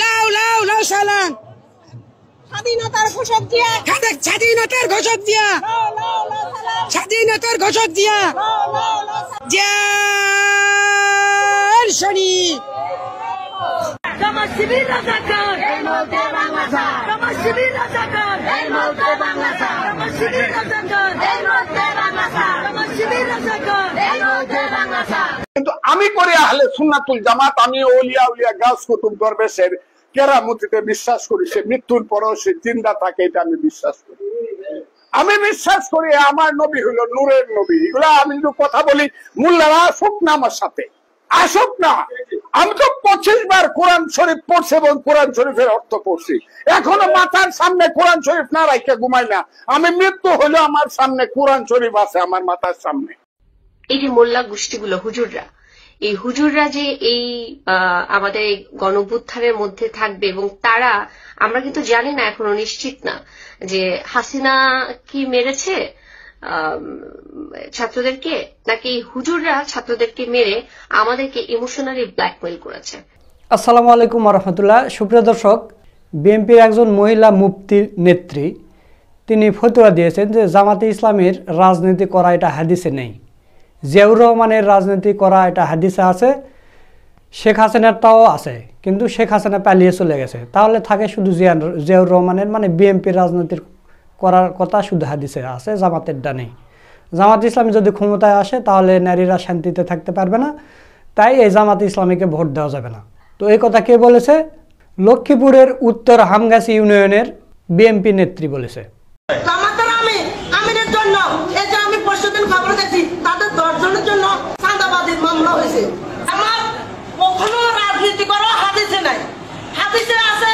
লাউ লাউ লাউ সালাম স্বাধীনতার ঘোষক দিয়া স্বাধীনতার ঘোষক দিয়া স্বাধীনতার ঘোষক দিয়া জয় শরীফ জামাত শিবির রাজাকার এই মুহূর্তে বাংলা ছাড় জামাত শিবির রাজাকার এই মুহূর্তে বাংলা ছাড় জামাত শিবির রাজাকার এই মুহূর্তে বাংলা ছাড় জামাত শিবির রাজাকার এই মুহূর্তে বাংলা ছাড়। কিন্তু আমি করি আহলে সুন্নাতুল জামাত, আমি ওলিয়া উলিয়া গাছ কুতুব দরবেশের কেরামতিতে বিশ্বাস করি। সে মৃত্যুর পরও সে জিন্দা থাকে, এটা আমি বিশ্বাস করি। আমি বিশ্বাস করি আমার নবী হলো নূরের নবী। এগুলা আমি যদি কথা বলি মোল্লারা আসুক না আমার সাথে, আসুক না। আমি তো 25 বার কোরআন শরীফ পড়ছি এবং কোরআন শরীফের অর্থ পড়ছি। এখনো মাথার সামনে কোরআন শরীফ না রাখে ঘুমাই না। আমি মৃত্যু হলো আমার সামনে কোরআন শরীফ আছে আমার মাথার সামনে। এই যে মোল্লা গোষ্ঠীগুলো হুজুররা, এই হুজুররা যে এই আমাদের গণঅভ্যুত্থানের মধ্যে থাকবে এবং তারা, আমরা কিন্তু জানি না, এখনো নিশ্চিত না যে হাসিনা কি মেরেছে ছাত্রদেরকে, নাকি হুজুররা ছাত্রদেরকে মেরে আমাদেরকে ইমোশনালি ব্ল্যাকমেইল করেছে। আসসালামু আলাইকুম রাহমাতুল্লাহ। সুপ্রিয় দর্শক, বিএনপির একজন মহিলা মুফতি নেত্রী তিনি ফতোয়া দিয়েছেন যে জামাতে ইসলামের রাজনীতি করা এটা হাদিসে নেই। জিয়াউর রহমানের রাজনীতি করা এটা হাদিসে আছে, শেখ হাসিনারটাও আছে, কিন্তু শেখ হাসিনা পালিয়ে চলে গেছে। তাহলে থাকে শুধু জিয়াউর রহমানের, মানে বিএনপির রাজনীতির করার কথা শুধু হাদিসে আছে, জামাতেরটা নেই। জামাত ইসলামী যদি ক্ষমতায় আসে তাহলে নারীরা শান্তিতে থাকতে পারবে না, তাই এই জামাত ইসলামীকে ভোট দেওয়া যাবে না। তো এই কথা কে বলেছে? লক্ষ্মীপুরের উত্তর হামগাছি ইউনিয়নের বিএনপি নেত্রী বলেছে। আমিরের জন্য এই যে আমি পরশুদিন খবর দেখছি তাদের 10 জনের জন্য চাঁদাবাজির মামলা হয়েছে। আমার কখনো রাজনীতি করা হাদিসে নাই, হাদিসে আছে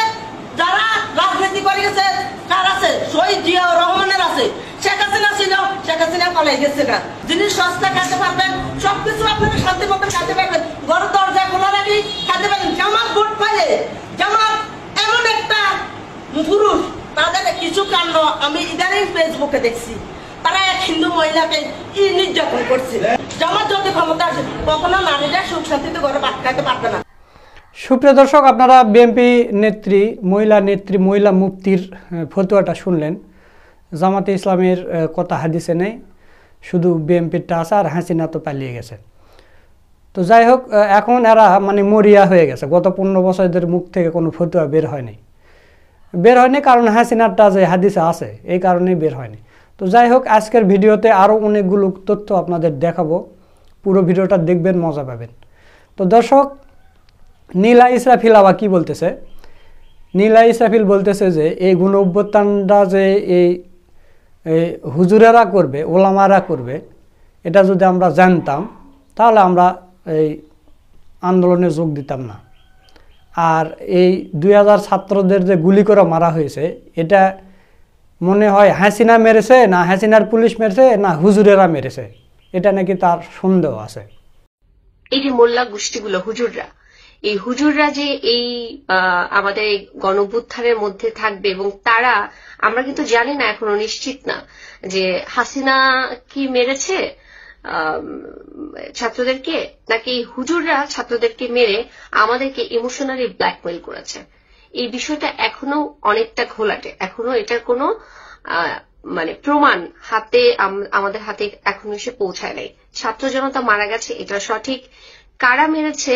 যারা রাজনীতি করে গেছে, কার আছে? শহীদ জিয়াউর রহমানের আছে। শেখ হাসিনা ছিল, শেখ হাসিনা পালিয়ে গেছে না। যিনি সস্তা খেতে পারবেন, সবকিছু আপনারা শান্তি মতো খেতে পারবেন, ঘর দরজা খোলা রাখি খেতে পারবেন। জামাত ভোট পাইলে, জামাত এমন একটা পুরুষ, তাদের কিছু কাণ্ড আমি ইদানিং ফেসবুকে দেখছি, তারা এক হিন্দু মহিলাকে কি নির্যাতন করছে। জামাত যদি ক্ষমতা আসে কখনো নারীরা সুখ শান্তিতে ঘরে ভাত খাইতে পারবে না। সুপ্রিয় দর্শক, আপনারা বিএনপি নেত্রী, মহিলা মুফতির ফতোয়াটা শুনলেন। জামাতে ইসলামের কথা হাদিসে নেই, শুধু বিএনপিরটা আছে, আর হাসিনা তো পালিয়ে গেছে। তো যাই হোক, এখন এরা মানে মরিয়া হয়ে গেছে। গত 15 বছরদের মুখ থেকে কোনো ফতোয়া বের হয়নি, কারণ হাসিনারটা যে হাদিসে আছে এই কারণেই বের হয়নি। তো যাই হোক, আজকের ভিডিওতে আরও অনেকগুলো তথ্য আপনাদের দেখাবো, পুরো ভিডিওটা দেখবেন, মজা পাবেন। তো দর্শক, নীলা ইসরাফিল আবার কী বলতেছে? নীলা ইসরাফিল বলতেছে যে এই গণঅভ্যুত্থানটা যে এই হুজুরেরা করবে, ওলামারা করবে, এটা যদি আমরা জানতাম তাহলে আমরা এই আন্দোলনে যোগ দিতাম না। আর এই 2000 ছাত্রদের যে গুলি করে মারা হয়েছে, এটা মনে হয় হাসিনা মেরেছে, না হাসিনার পুলিশ মেরেছে, না হুজুরেরা মেরেছে, এটা নাকি তার সন্দেহ আছে। এই যে মোল্লা গোষ্ঠীগুলো হুজুররা, এই হুজুররা যে এই আমাদের গণঅভ্যুত্থানের মধ্যে থাকবে এবং তারা, আমরা কিন্তু জানি না, এখনো নিশ্চিত না যে হাসিনা কি মেরেছে ছাত্রদেরকে, নাকি হুজুররা ছাত্রদেরকে মেরে আমাদেরকে ইমোশনালি ব্ল্যাকমেইল করেছে। এই বিষয়টা এখনো অনেকটা ঘোলাটে, এখনো এটার কোনো মানে প্রমাণ আমাদের হাতে এখনো এসে পৌঁছায় নাই। ছাত্র জনতা মারা গেছে, এটা সঠিক। কারা মেরেছে,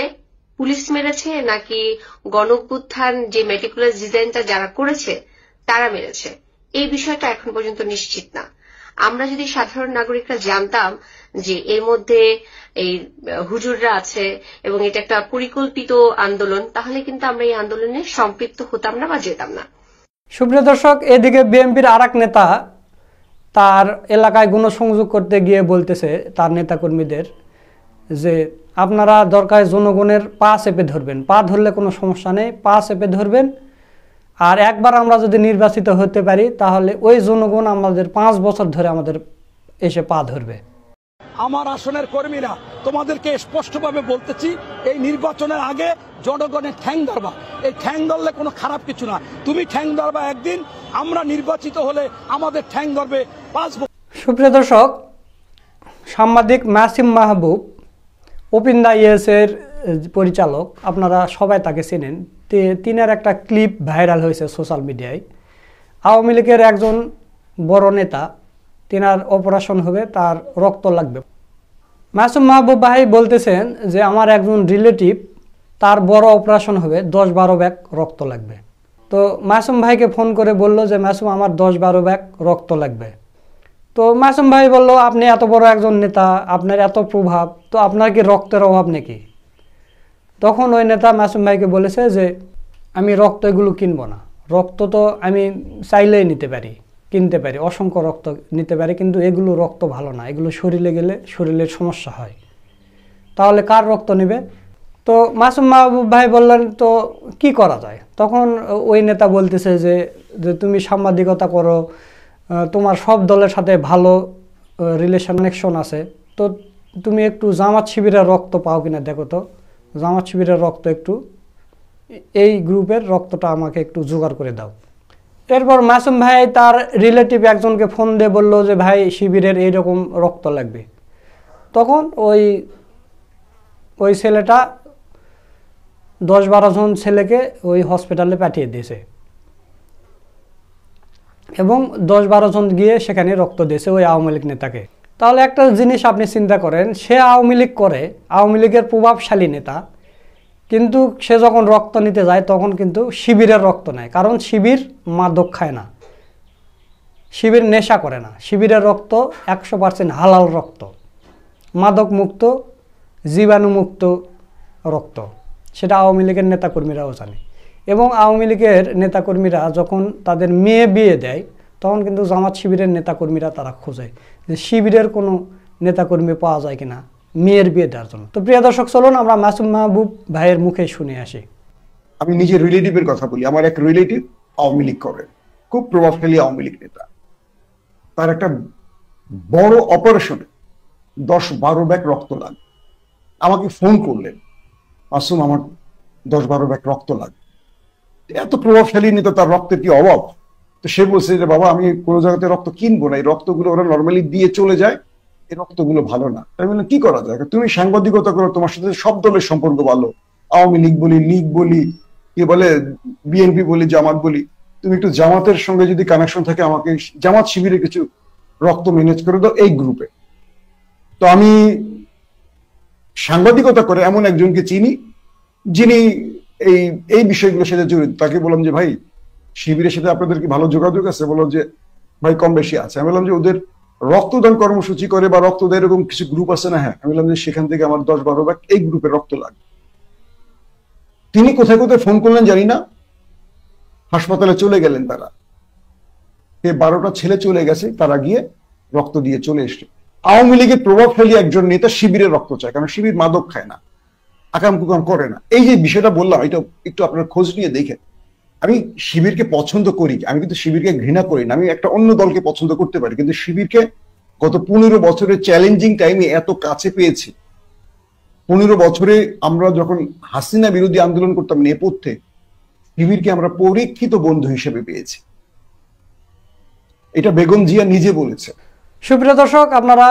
পুলিশ মেরেছে নাকি গণঅভ্যুত্থান যে মেটিকুলাস ডিজাইনটা যারা করেছে তারা মেরেছে, এই বিষয়টা এখন পর্যন্ত নিশ্চিত না। আমরা যদি সাধারণ নাগরিকরা জানতাম যে এর মধ্যে এই হুজুররা আছে এবং এটা একটা পরিকল্পিত আন্দোলন, তাহলে কিন্তু আমরা এই আন্দোলনে সম্পৃক্ত হতাম না বা যেতাম না। সুপ্রিয় দর্শক, এদিকে বিএনপির আরেক নেতা তার এলাকায় গণসংযোগ করতে গিয়ে বলতেছে তার নেতাকর্মীদের যে আপনারা দরকার জনগণের পা চেপে ধরবেন, পা ধরলে কোনো সমস্যা নেই, পা চেপে ধরবেন। আর একবার আমরা যদি নির্বাচিত হতে পারি তাহলে ওই জনগণ আমাদের 5 বছর ধরে আমাদের এসে পা ধরবে। আমার আসনের কর্মীরা তোমাদেরকে স্পষ্টভাবে বলতেছি, এই নির্বাচনের আগে জনগণের ঠ্যাং ধরবা। এই ঠ্যাং ধরলে কোনো খারাপ কিছু না, তুমি ঠ্যাং ধরবা একদিন, আমরা নির্বাচিত হলে আমাদের ঠ্যাং ধরবে 5 বছর। সুপ্রিয় দর্শক, সাংবাদিক মাসিম মাহবুব ওপেন দ্য ইয়েসের পরিচালক, আপনারা সবাই তাকে চেনেন। তিনার একটা ক্লিপ ভাইরাল হয়েছে সোশ্যাল মিডিয়ায়। আওয়ামী লীগের একজন বড় নেতা, তিনার অপারেশন হবে, তার রক্ত লাগবে। মাসুম মাহবুব ভাই বলতেছেন যে আমার একজন রিলেটিভ, তার বড় অপারেশন হবে, 10-12 ব্যাগ রক্ত লাগবে। তো মাসুম ভাইকে ফোন করে বলল যে মাসুম আমার 10-12 ব্যাগ রক্ত লাগবে। তো মাসুম ভাই বলল আপনি এত বড় একজন নেতা, আপনার এত প্রভাব, তো আপনার কি রক্তের অভাব নাকি? তখন ওই নেতা মাসুম ভাইকে বলেছে যে আমি রক্ত এগুলো কিনবো না, রক্ত তো আমি চাইলেই নিতে পারি, কিনতে পারি, অসংখ্য রক্ত নিতে পারি, কিন্তু এগুলো রক্ত ভালো না, এগুলো শরীরে গেলে শরীরের সমস্যা হয়, তাহলে কার রক্ত নেবে? তো মাসুম মাহবুব ভাই বললেন তো কি করা যায়? তখন ওই নেতা বলতেছে যে তুমি সাংবাদিকতা করো, তোমার সব দলের সাথে ভালো রিলেশন কানেকশন আছে, তো তুমি একটু জামাত শিবিরের রক্ত পাও কিনা দেখো তো, জামাত শিবিরের রক্ত একটু, এই গ্রুপের রক্তটা আমাকে একটু জোগাড় করে দাও। এরপর মাসুম ভাই তার রিলেটিভ একজনকে ফোন দিয়ে বললো যে ভাই শিবিরের এইরকম রক্ত লাগবে। তখন ওই ছেলেটা 10-12 জন ছেলেকে ওই হসপিটালে পাঠিয়ে দিয়েছে এবং 10-12 জন গিয়ে সেখানে রক্ত দিয়েছে ওই আওয়ামী লীগ নেতাকে। তাহলে একটা জিনিস আপনি চিন্তা করেন, সে আওয়ামী লীগ করে, আওয়ামী লীগের প্রভাবশালী নেতা, কিন্তু সে যখন রক্ত নিতে যায় তখন কিন্তু শিবিরের রক্ত নেয়, কারণ শিবির মাদক খায় না, শিবির নেশা করে না, শিবিরের রক্ত 100% হালাল রক্ত, মাদক মুক্ত, জীবাণুমুক্ত রক্ত, সেটা আওয়ামী লীগের নেতাকর্মীরাও জানে। এবং আওয়ামী লীগের নেতাকর্মীরা যখন তাদের মেয়ে বিয়ে দেয় তখন কিন্তু জামাত শিবিরের নেতাকর্মীরা তারা খোঁজে যে শিবিরের কোনো নেতাকর্মী পাওয়া যায় কিনা মেয়ের বিয়ে দেওয়ার জন্য। তো প্রিয় দর্শক, চলুন আমরা মাসুম মাহবুব ভাইয়ের মুখে শুনে আসি। আমি নিজের রিলেটিভের কথা বলি। আমার এক রিলেটিভ আওয়ামী লীগ করে, খুব প্রভাবশালী আওয়ামী লীগ নেতা। তার একটা বড় অপারেশনে 10-12 ব্যাগ রক্ত লাগে। আমাকে ফোন করলেন, মাসুম আমার 10-12 ব্যাগ রক্ত লাগে। এত প্রভাবশালী নেতা, তার রক্তের কি অভাব? তো সে বলছে যে বাবা আমি কোনো জায়গাতে রক্ত কিনবো না, এই রক্তগুলো ওরা নর্মালি দিয়ে চলে যায়, এই রক্তগুলো ভালো না। আমি বললাম কি করা যায়? তুমি সাংবাদিকতা করো, তোমার সাথে সব দলের সম্পর্ক ভালো, আওয়ামী লীগ বলি, লীগ বলি, কি বলে বিএনপি বলি, জামাত বলি, তুমি একটু জামাতের সঙ্গে যদি কানেকশন থাকে আমাকে জামাত শিবিরে কিছু রক্ত ম্যানেজ করে দাও এই গ্রুপে। তো আমি সাংবাদিকতা করে এমন একজনকে চিনি যিনি এই বিষয়গুলোর সাথে জড়িত। তাকে বললাম যে ভাই শিবিরের সাথে আপনাদের কি ভালো যোগাযোগ আছে? বললো যে ভাই কম বেশি আছে। আমি বললাম যে ওদের রক্তদান কর্মসূচি করে বা রক্তদান এরকম কিছু গ্রুপ আছে না? হ্যাঁ। আমি বললাম যে সেখান থেকে আমার 10-12 ব্যাগ এই গ্রুপে রক্ত লাগবে। তিনি কোথায় কোথায় ফোন করলেন জানি না, হাসপাতালে চলে গেলেন তারা। 12টা ছেলে চলে গেছে, তারা গিয়ে রক্ত দিয়ে চলে এসছে। আওয়ামী লীগের প্রভাবশালী একজন নেতা শিবিরের রক্ত চায়, কারণ শিবির মাদক খায় না, আকাম কুকাম করে না। এই যে বিষয়টা বললাম, এটা একটু আপনার খোঁজ নিয়ে দেখেন। আমি শিবিরকে পছন্দ করি, আমি কিন্তু শিবিরকে ঘৃণা করি না। আমি একটা অন্য দলকে পছন্দ করতে পারি, কিন্তু শিবিরকে গত 15 বছরের চ্যালেঞ্জিং টাইমে এত কাছে পেয়েছি। 15 বছরে আমরা যখন হাসিনা বিরোধী আন্দোলন করতাম নেপথ্যে, শিবিরকে আমরা পরীক্ষিত বন্ধু হিসেবে পেয়েছি। এটা বেগম জিয়া নিজে বলেছে। সুপ্রিয় দর্শক, আপনারা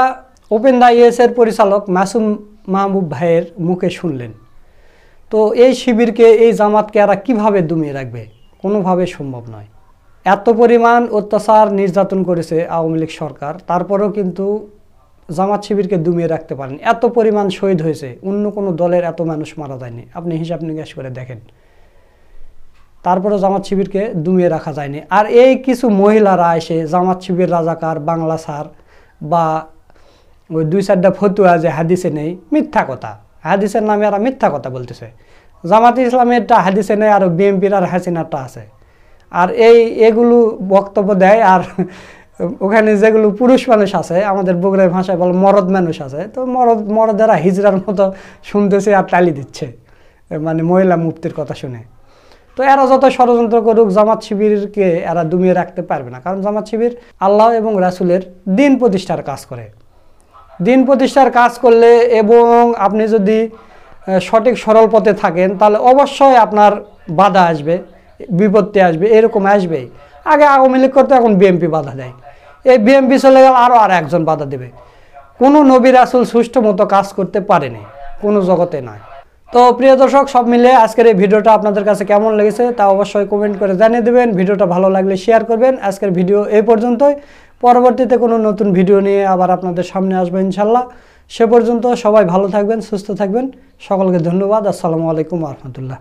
ওপেন দ্য ইয়েস এর পরিচালক মাসুম মাহবুব ভাইয়ের মুখে শুনলেন। তো এই শিবিরকে, এই জামাতকে এরা কিভাবে দমিয়ে রাখবে? কোনোভাবে সম্ভব নয়। এত পরিমাণ অত্যাচার নির্যাতন করেছে আওয়ামী লীগ সরকার, তারপরেও কিন্তু জামাত শিবিরকে দমিয়ে রাখতে পারেন। এত পরিমাণ শহীদ হয়েছে, অন্য কোনো দলের এত মানুষ মারা যায়নি, আপনি হিসাব নিকাশ করে দেখেন। তারপরে জামাত শিবিরকে দমিয়ে রাখা যায়নি। আর এই কিছু মহিলারা এসে জামাত শিবির রাজাকার, বাংলা সার বা ওই 2-4টা ফতুয়া যে হাদিসে নেই, মিথ্যা কথা, হাদিসের নামে এরা মিথ্যা কথা বলতেছে। জামাত ইসলামেরটা হাদিসে নেই, আর বিএনপির আর হাসিনারটা আছে। আর এগুলো বক্তব্য দেয়, আর ওখানে যেগুলো পুরুষ মানুষ আছে, আমাদের বগুড়ার ভাষায় বলে মরদ মানুষ আছে, তো মরদেরা হিজড়ার মতো শুনতেছে আর তালি দিচ্ছে, মানে মহিলা মুফতির কথা শুনে। তো এরা যত ষড়যন্ত্র করুক, জামাত শিবিরকে এরা দমিয়ে রাখতে পারবে না, কারণ জামাত শিবির আল্লাহ এবং রাসূলের দিন প্রতিষ্ঠার কাজ করে। দিন প্রতিষ্ঠার কাজ করলে এবং আপনি যদি সঠিক সরল পথে থাকেন, তাহলে অবশ্যই আপনার বাধা আসবে, বিপত্তি আসবে, এরকম আসবেই। আগে আওয়ামী লীগ করতে, এখন বিএনপি বাধা দেয়, এই বিএনপি চলে গেল আর একজন বাধা দেবে। কোনো নবী রাসূল সুষ্ঠু মতো কাজ করতে পারেনি, কোনো জগতে নয়। তো প্রিয় দর্শক, সব মিলে আজকের এই ভিডিওটা আপনাদের কাছে কেমন লেগেছে তা অবশ্যই কমেন্ট করে জানিয়ে দেবেন। ভিডিওটা ভালো লাগলে শেয়ার করবেন। আজকের ভিডিও এই পর্যন্তই। পরবর্তীতে কোনো নতুন ভিডিও নিয়ে আবার আপনাদের সামনে আসবো ইনশাল্লাহ। সে পর্যন্ত সবাই ভালো থাকবেন, সুস্থ থাকবেন। সকলকে ধন্যবাদ। আসসালামু আলাইকুম ওয়া রাহমাতুল্লাহ।